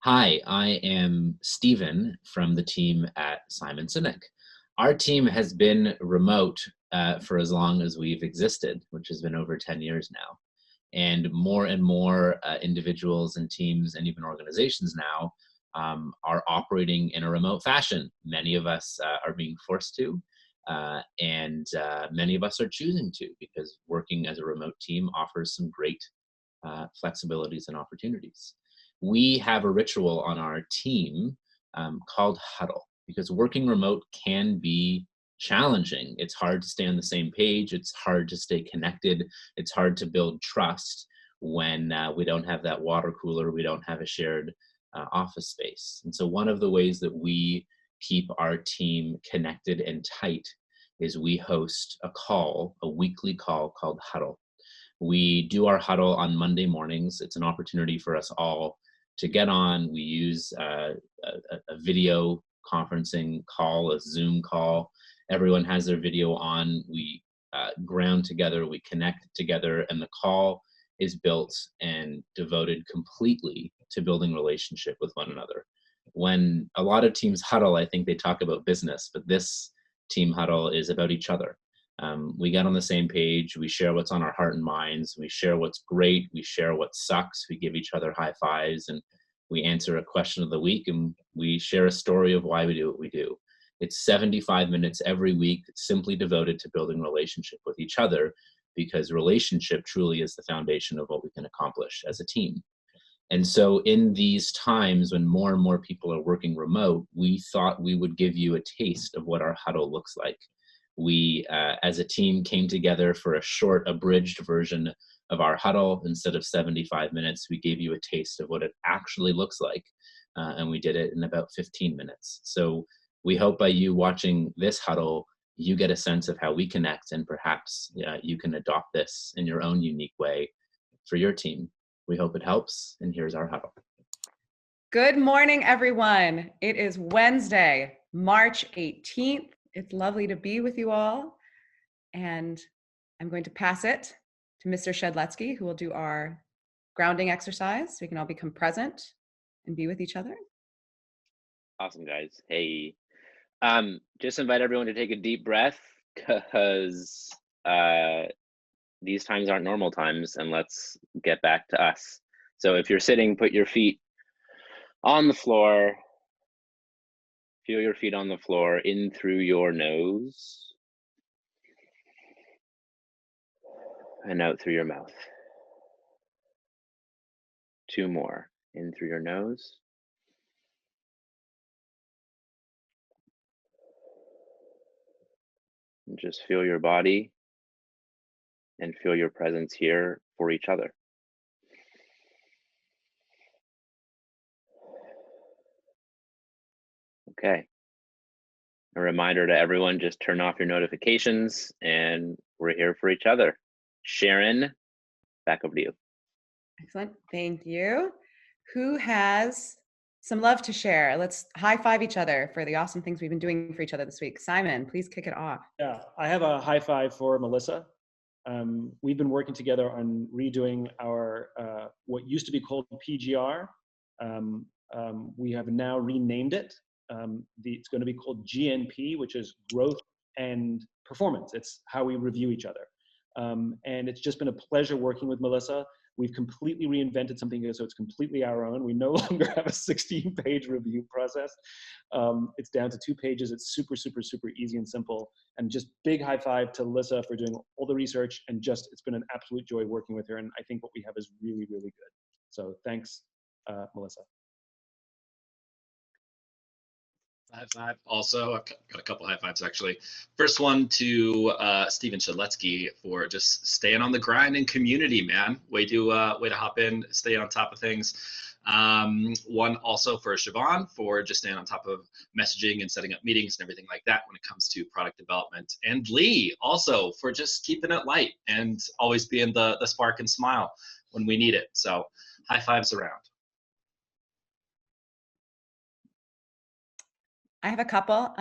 Hi, I am Stephen from the team at Sinek. Our team has been remote for as long as we've existed, which has been over 10 years now. And more individuals and teams and even organizations now are operating in a remote fashion. Many of us are being forced to, and many of us are choosing to because working as a remote team offers some great flexibilities and opportunities. We have a ritual on our team called Huddle because working remote can be challenging. It's hard to stay on the same page. It's hard to stay connected. It's hard to build trust when we don't have that water cooler, we don't have a shared office space. And so one of the ways that we keep our team connected and tight is we host a weekly call called Huddle. We do our huddle on Monday mornings. It's an opportunity for us all to get on. We use a video conferencing call, a Zoom call. Everyone has their video on. We ground together, we connect together, and the call is built and devoted completely to building relationship with one another. When a lot of teams huddle, I think they talk about business, but this team huddle is about each other. We get on the same page, we share what's on our heart and minds, we share what's great, we share what sucks, we give each other high fives, and we answer a question of the week, and we share a story of why we do what we do. It's 75 minutes every week, simply devoted to building relationship with each other, because relationship truly is the foundation of what we can accomplish as a team. And so in these times when more and more people are working remote, we thought we would give you a taste of what our huddle looks like. We, as a team, came together for a short, abridged version of our huddle. Instead of 75 minutes, we gave you a taste of what it actually looks like, and we did it in about 15 minutes. So we hope by you watching this huddle, you get a sense of how we connect, and perhaps you can adopt this in your own unique way for your team. We hope it helps, and here's our huddle. Good morning, everyone. It is Wednesday, March 18th. It's lovely to be with you all. And I'm going to pass it to Mr. Shedletsky, who will do our grounding exercise so we can all become present and be with each other. Awesome, guys. Hey, just invite everyone to take a deep breath because these times aren't normal times, and let's get back to us. So if you're sitting, put your feet on the floor. Feel your feet on the floor, in through your nose and out through your mouth. 2 more, in through your nose and just feel your body and feel your presence here for each other. Okay. A reminder to everyone, just turn off your notifications and we're here for each other. Sharon, back over to you. Excellent. Thank you. Who has some love to share? Let's high five each other for the awesome things we've been doing for each other this week. Simon, please kick it off. Yeah, I have a high five for Melissa. We've been working together on redoing our what used to be called PGR. We have now renamed it. It's going to be called GNP, which is growth and performance. It's how we review each other. And it's just been a pleasure working with Melissa. We've completely reinvented something here, so it's completely our own. We no longer have a 16-page review process. It's down to 2 pages. It's super, super, super easy and simple. And just big high five to Alyssa for doing all the research. And just, it's been an absolute joy working with her. And I think what we have is really, really good. So thanks, Melissa. High five. Also, I've got a couple high fives actually. First one to Stephen Shedletsky for just staying on the grind and community, man. Way to hop in, stay on top of things. One also for Siobhan for just staying on top of messaging and setting up meetings and everything like that when it comes to product development. And Lee also for just keeping it light and always being the spark and smile when we need it. So high fives around. I have a couple.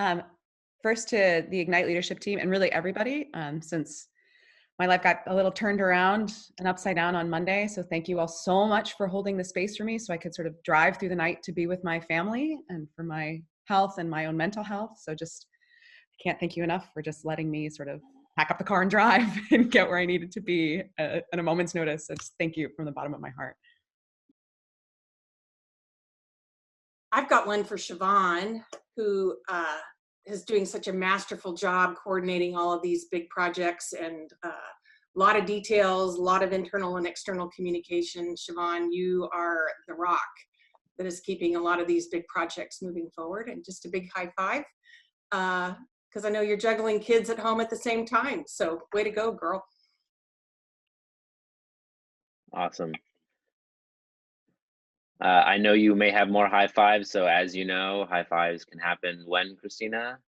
First to the Ignite leadership team and really everybody, since my life got a little turned around and upside down on Monday. So thank you all so much for holding the space for me so I could sort of drive through the night to be with my family and for my health and my own mental health. So just can't thank you enough for just letting me sort of pack up the car and drive and get where I needed to be at a moment's notice. So just thank you from the bottom of my heart. I've got one for Siobhan, who is doing such a masterful job coordinating all of these big projects, and a lot of details, a lot of internal and external communication. Siobhan, you are the rock that is keeping a lot of these big projects moving forward, and just a big high five, because I know you're juggling kids at home at the same time. So way to go, girl. Awesome. I know you may have more high fives, so as you know, high fives can happen when, Christina?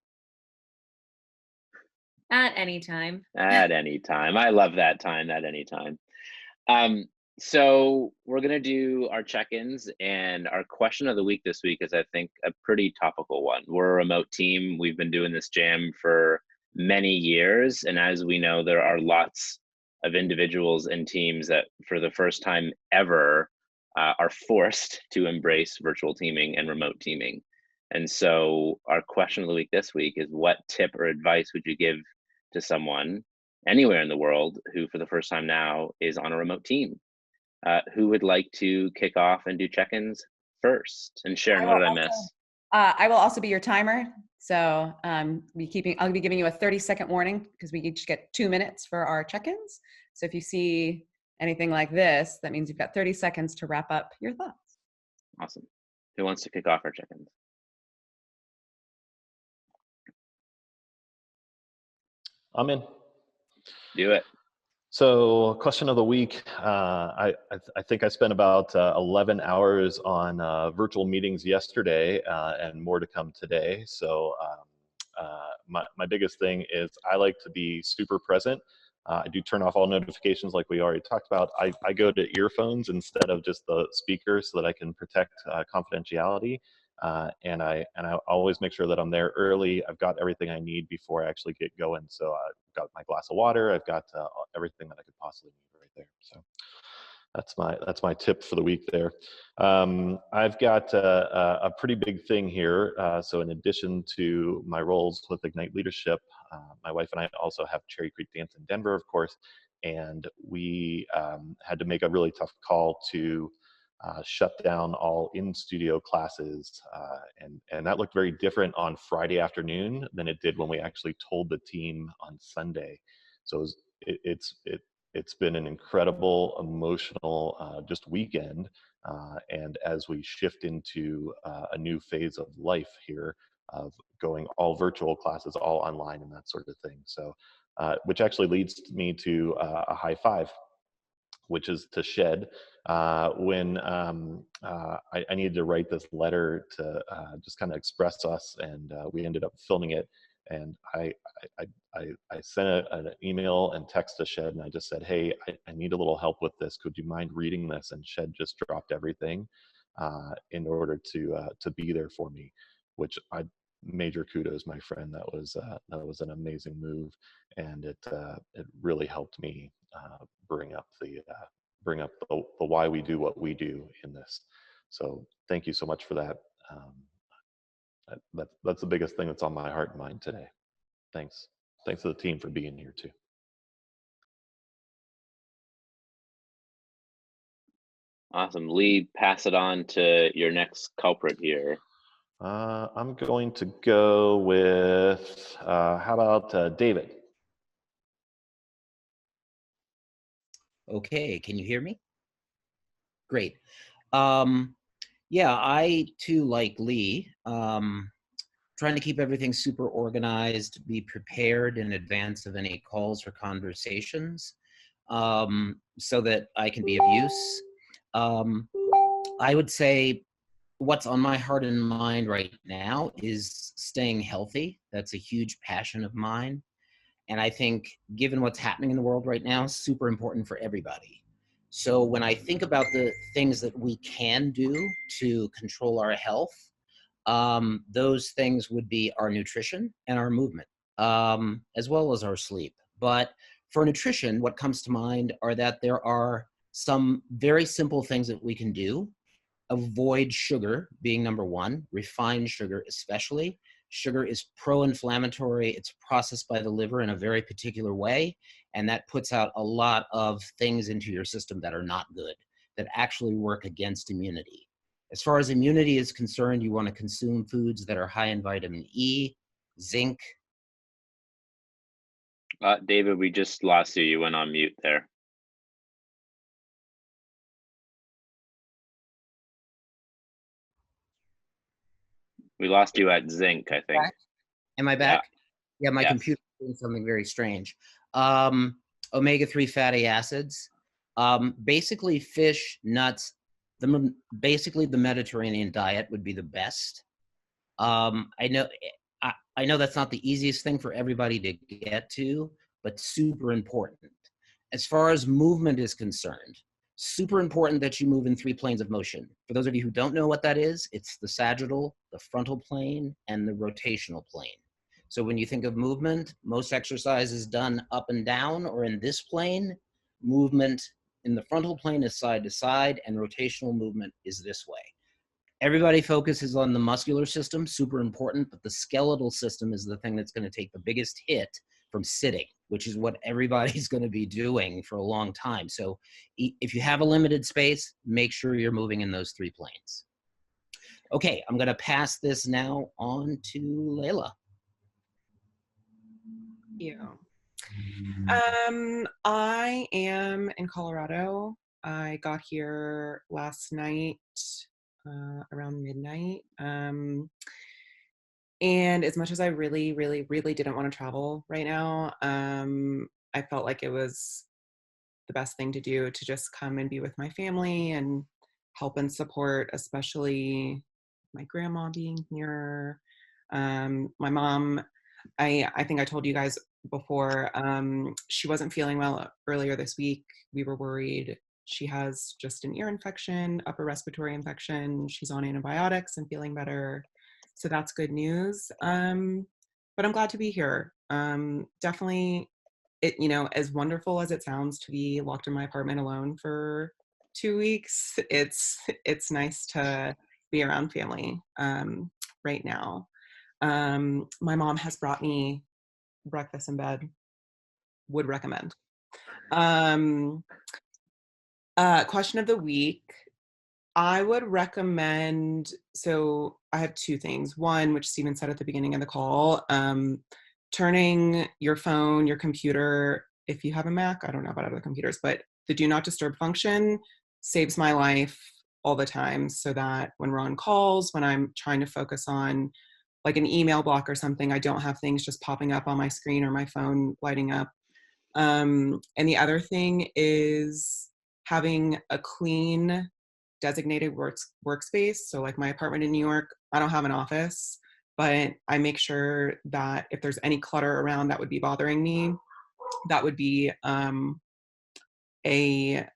At any time. At any time. I love that time, at any time. So we're gonna do our check-ins, and our question of the week this week is, I think, a pretty topical one. We're a remote team. We've been doing this jam for many years, and as we know, there are lots of individuals and teams that for the first time ever are forced to embrace virtual teaming and remote teaming. And so our question of the week this week is, what tip or advice would you give to someone anywhere in the world who for the first time now is on a remote team? Who would like to kick off and do check-ins first? And Sharon, what did I miss? I will also be your timer. So I'll be giving you a 30-second warning because we each get 2 minutes for our check-ins. So if you see anything like this, that means you've got 30 seconds to wrap up your thoughts. Awesome. Who wants to kick off our check-ins? I'm in. Do it. So, question of the week. I think I spent about 11 hours on virtual meetings yesterday, and more to come today. So, my biggest thing is I like to be super present. I do turn off all notifications like we already talked about. I go to earphones instead of just the speaker so that I can protect confidentiality. And I always make sure that I'm there early. I've got everything I need before I actually get going. So I've got my glass of water. I've got everything that I could possibly need right there. So that's my tip for the week there. I've got a pretty big thing here. So in addition to my roles with Ignite Leadership, my wife and I also have Cherry Creek Dance in Denver, of course, and we had to make a really tough call to shut down all in-studio classes, and that looked very different on Friday afternoon than it did when we actually told the team on Sunday. So it's been an incredible emotional just weekend, and as we shift into a new phase of life here of going all virtual classes, all online and that sort of thing. So which actually leads me to a high five, which is to Shed. When I needed to write this letter to just kind of express us, and we ended up filming it. And I sent an email and text to Shed, and I just said, hey, I need a little help with this. Could you mind reading this? And Shed just dropped everything in order to be there for me, which major kudos, my friend. That was an amazing move, and it really helped me bring up the why we do what we do in this. So thank you so much for that. That's the biggest thing that's on my heart and mind today. Thanks to the team for being here too. Awesome. Lee, pass it on to your next culprit here. I'm going to go with how about David? Okay, can you hear me? Great. Yeah, I too, like Lee, trying to keep everything super organized, be prepared in advance of any calls or conversations, so that I can be of use. I would say what's on my heart and mind right now is staying healthy. That's a huge passion of mine. And I think given what's happening in the world right now, super important for everybody. So when I think about the things that we can do to control our health, those things would be our nutrition and our movement, as well as our sleep. But For nutrition, what comes to mind are that there are some very simple things that we can do. Avoid sugar being number one, refined sugar especially. Sugar is pro-inflammatory. It's processed by the liver in a very particular way, and that puts out a lot of things into your system that are not good, that actually work against immunity. As far as immunity is concerned, you want to consume foods that are high in vitamin E, zinc. David, we just lost you. You went on mute there. We lost you at zinc, I think. Am I back? Yeah, my Yes. computer's doing something very strange. Omega-3 fatty acids. Basically fish, nuts, basically the Mediterranean diet would be the best. I know that's not the easiest thing for everybody to get to, but super important. As far as movement is concerned, super important that you move in 3 planes of motion. For those of you who don't know what that is, it's the sagittal, the frontal plane, and the rotational plane. So when you think of movement, most exercise is done up and down or in this plane. Movement in the frontal plane is side to side, and rotational movement is this way. Everybody focuses on the muscular system, super important, but the skeletal system is the thing that's going to take the biggest hit from sitting, which is what everybody's going to be doing for a long time. So if you have a limited space, make sure you're moving in those 3 planes. Okay, I'm going to pass this now on to Layla. You. I am in Colorado. I got here last night around midnight. And as much as I really, really, really didn't want to travel right now, I felt like it was the best thing to do to just come and be with my family and help and support, especially my grandma being here. My mom, I think I told you guys before, she wasn't feeling well earlier this week. We were worried. She has just an ear infection, upper respiratory infection. She's on antibiotics and feeling better. So that's good news. But I'm glad to be here. Definitely, as wonderful as it sounds to be locked in my apartment alone for 2 weeks, it's nice to be around family right now. My mom has brought me breakfast in bed. Would recommend. Question of the week. I would recommend, so I have 2 things. One, which Stephen said at the beginning of the call, turning your phone, your computer, if you have a Mac, I don't know about other computers, but the do not disturb function saves my life all the time, so that when we're on calls, when I'm trying to focus on like an email block or something, I don't have things just popping up on my screen or my phone lighting up. And the other thing is having a clean, designated workspace. So like my apartment in New York, I don't have an office, but I make sure that if there's any clutter around that would be bothering me, that would be a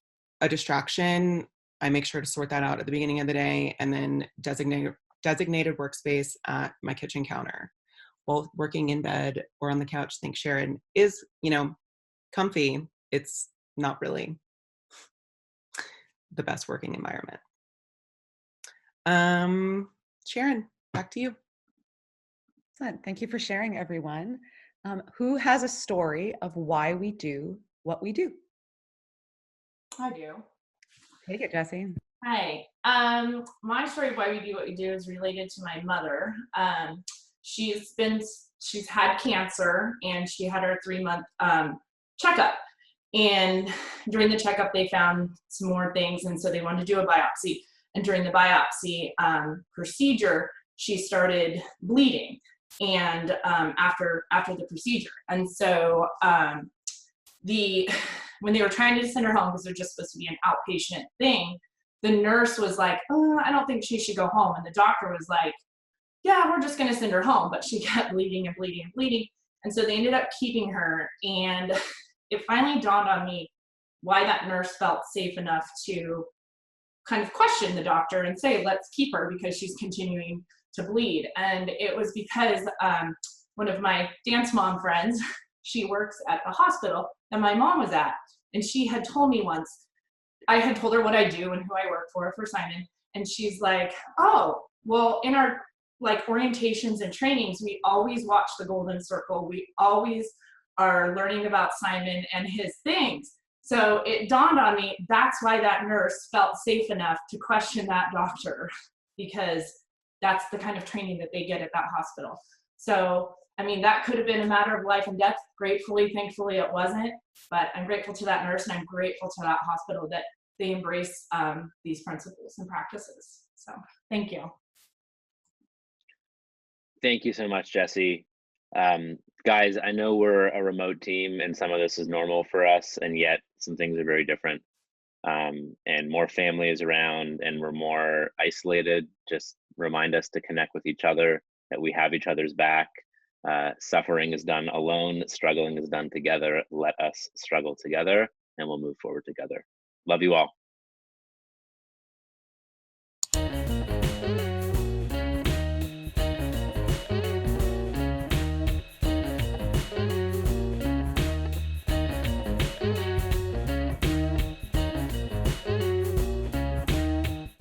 distraction. I make sure to sort that out at the beginning of the day, and then designated workspace at my kitchen counter. While working in bed or on the couch, thanks Sharon, is, comfy. It's not really the best working environment. Sharon, back to you. Excellent. Thank you for sharing, everyone. Who has a story of why we do what we do? I do. Take it, Jessie. Hi. My story of why we do what we do is related to my mother. She's had cancer, and she had her 3-month checkup. And during the checkup, they found some more things, and so they wanted to do a biopsy. And during the biopsy procedure, she started bleeding, and after the procedure. And so when they were trying to send her home, because they're just supposed to be an outpatient thing, the nurse was like, "Oh, I don't think she should go home." And the doctor was like, "Yeah, we're just going to send her home." But she kept bleeding and bleeding and bleeding. And so they ended up keeping her. And it finally dawned on me why that nurse felt safe enough to kind of question the doctor and say, "Let's keep her because she's continuing to bleed." And it was because one of my dance mom friends, she works at the hospital that my mom was at. And she had told me once, I had told her what I do and who I work for Simon. And she's like, oh, well, in our like orientations and trainings, we always watch the golden circle. We always are learning about Simon and his things. So it dawned on me, that's why that nurse felt safe enough to question that doctor, because that's the kind of training that they get at that hospital. So, I mean, that could have been a matter of life and death. Gratefully, thankfully, it wasn't. But I'm grateful to that nurse, and I'm grateful to that hospital that they embrace these principles and practices. So thank you. Thank you so much, Jesse. Guys, I know we're a remote team and some of this is normal for us, and yet some things are very different. And more family is around and we're more isolated. Just remind us to connect with each other, that we have each other's back. Suffering is done alone, struggling is done together. Let us struggle together and we'll move forward together. Love you all.